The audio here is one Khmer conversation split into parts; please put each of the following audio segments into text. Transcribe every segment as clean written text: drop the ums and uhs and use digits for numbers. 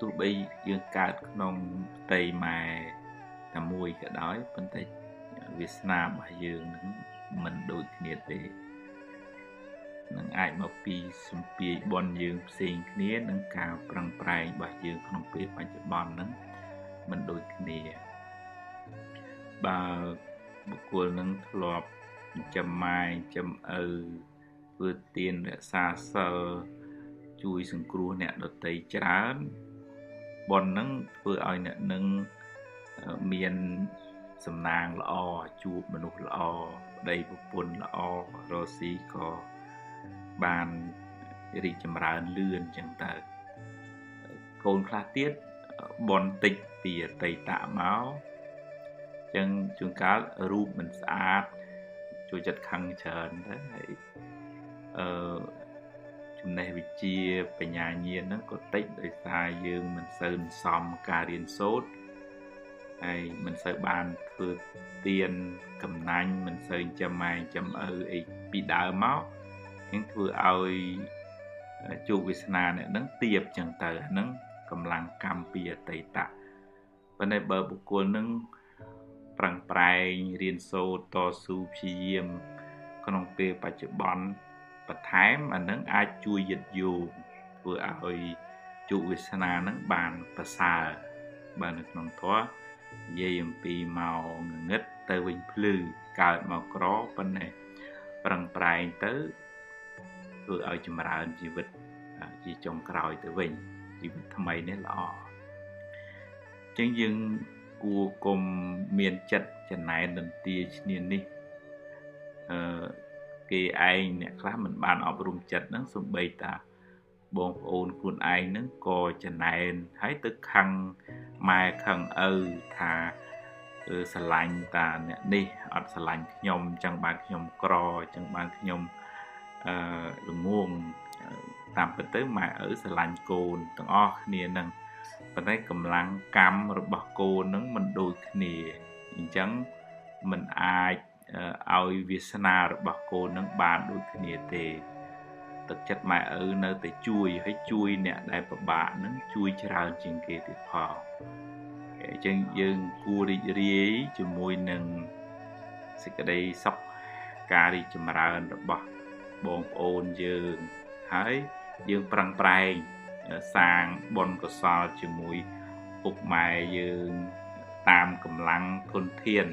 ទោះបីយើងកើតក្នុងផ្ទៃម៉ែតែមួយក៏ដោយប៉ុន្តែវាសនារបស់យើងនឹងមិនដូចគ្នាទេនឹងអាចមកពីសម្ពាយបនយើងផ្សេងគ្នានឹងការប្រឹងប្រែងរបស់យើងក្នុងពេលបច្ចុប្បន្នហ្នឹងមិនដូចគ្នាបើបុគ្គលនឹងធ្លាប់ចិញ្ចឹមម៉ែចិញ្ចឹមឪធ្វើទានរក្សាសិលជួយសង្គ្រោះអ្នកដទៃច្រើនបនហ្នឹងធ្វើឲ្យអ្នកនឹងមានសំណាងល្អជួបមនុស្សល្អប្តីប្រពន្ធល្អរស់ស៊ីក៏បានរីកចម្រើនលឿនចឹងទៅកូនខ្លះទៀតបនតិចពីអតីតមកចឹងជួនកាលរូបមិនស្អាតចូលចិត្តខឹងច្រើនទៅហើយចំណេះវិជ្ជាបញ្ញាញាណហ្នឹងក៏តិចដោយសារយើងមិនសូវសមការរៀនសូត្រហើយមិនសូវបានធ្វើទានកំណាញ់មិនសូវចាំម៉ែចាំឪអីពីដើមមកនឹងធ្វើឲ្យជោគវាសនាអ្នកហ្នឹងទាបចឹងទៅអាហ្នឹងកម្លាំងកម្មពីអតីតប៉ុន្តែបើបុគ្គលនឹងប្រឹងប្រែងរៀនសូត្រតស៊ូព្យាយាមក្នុងពេលបច្ចុប្បន្នបន្ថែមអានឹងអាចជួយយឹតយោងធ្វើឲ្យជោគវាសនានឹងបានប្រសើរបើនៅក្នុងធម៌និយាយអំពីមកងងឹតទៅវិញភ្លឺកើតមកក្រប៉ុន្តែប្រឹងប្រែងទៅធ្វើឲ្យចម្រើនជីវិតជាចុងក្រោយទៅវិញជីវិតថ្មីនេះល្អចឹងយើងគួរកុំមានចិត្តចំណែននន្ទាឈ្នាននេះគេឯងអ្នកខ្លះមិនបានអប់រំចិត្តហ្នឹងសំបីតាបងប្អូនខ្លួនឯងហ្នឹងក៏ចំណែនហើយទៅខឹងម៉ែខឹងឪថាស្រឡាញ់តាអ្នកនេះអត់ស្រឡាញ់ខ្ញុំចឹងបានខ្ញុំក្រចឹងបានខ្ញុំល្ងងតាមពិតទៅម៉ែឪស្រឡាញ់កូនទាំងអស់គ្នាហ្នឹងប៉ុន្តែកម្លាំងកម្មរបស់កូនហ្នឹងមិនដូចគ្នាអញ្ចឹងមិនអាចឲ្យវាសនារបស់កូននឹងបានដូចគ្នាទេទឹកចិត្តម៉ែឪនៅតែជួយហើយជួយអ្នកដែលពិបាកនឹងជួយច្រើនជាងគេទៀតផងអញ្ចឹងយើងគួររីករាយជាមួយនឹងសេចក្តីសុខការរីកចម្រើនរបស់បងប្អូនយើងហើយយើងប្រឹងប្រែងសាងបុណ្យកុសលជាមួយពុកម៉ែយើងតាមកម្លាំងធនធាន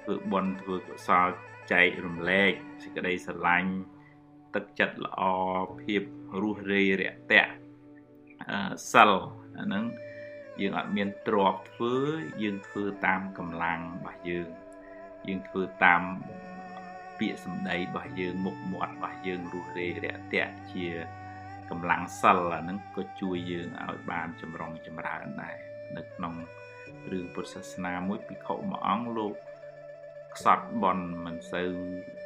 ធ្វើបុណ្យធ្វើកុសលចែករំលែកសេចក្តីស្រឡាញ់ទឹកចិត្តល្អភាពរស់រាយរាក់ទាក់សិលអាហ្នឹងយើងអត់មានទ្រព្យធ្វើយើងធ្វើតាមកម្លាំងរបស់យើងធ្វើតាមពាក្យសម្ដីរបស់យើងមុខមាត់របស់យើងរស់រាយរាក់ទាក់ជាកម្លាំងសិលអាហ្នឹងក៏ជួយយើងឲ្យបានចម្រុងចម្រើនដែរនៅក្នុងរឿងពុទ្ធសាសនាមួយភិក្ខុមួយអង្គលោកខ្សត់បន់មិនសូវ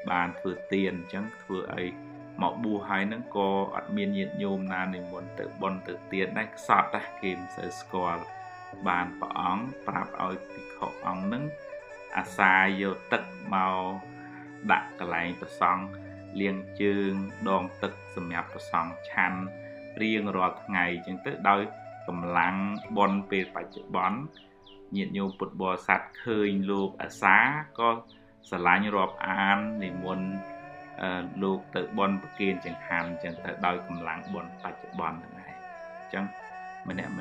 បានធ្វើទានអញ្ចឹងធ្វើឲ្យមកបួសហើយហ្នឹងក៏អត់មានញាតិញោមណានិមន្តទៅបន់ទៅទានដែរខ្សត់ដែរគេមិនសូវស្គាល់បានព្រះអង្គប្រាប់ឲ្យភិក្ខុអង្គហ្នឹងអាសាយកទឹកមកដាក់កន្លែងប្រសង់លាងជើងដងទឹកសម្រាប់ប្រសង់ឆាន់រៀងរាល់ថ្ងៃអញ្ចឹងទៅដោយកម្លាំងបន់ពេលបច្ចុប្បន្នញាតិញោមពុទ្ធបរិស័ទឃើញលោកអាសាក៏ស្រឡាញ់រាប់អាននិមន្តលោកទៅបន់ប្រគេនចង្ហាន់អញ្ចឹងទៅដោយកម្លាំងបន់បច្ចុប្បន្នហ្នឹងឯងអញ្ចឹងម្នាក់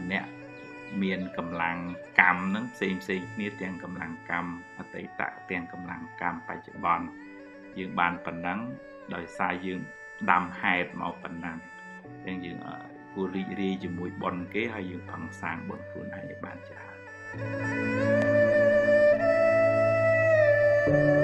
មានកម្លាំងកម្មហ្នឹងផ្សេងគ្នាទាំងកម្លាំងកម្មអតីតទាំងកម្លាំងកម្មបច្ចុប្បន្នយើងបានប៉ុណ្ណឹងដោយសារយើងដាំហេតុមកប៉ុណ្ណឹងអញ្ចឹងយើងគួររីករាយជាមួយបុណ្យគេហើយយើងផឹងសាងបុណ្យខ្លួនឯងឲ្យបានច្រើន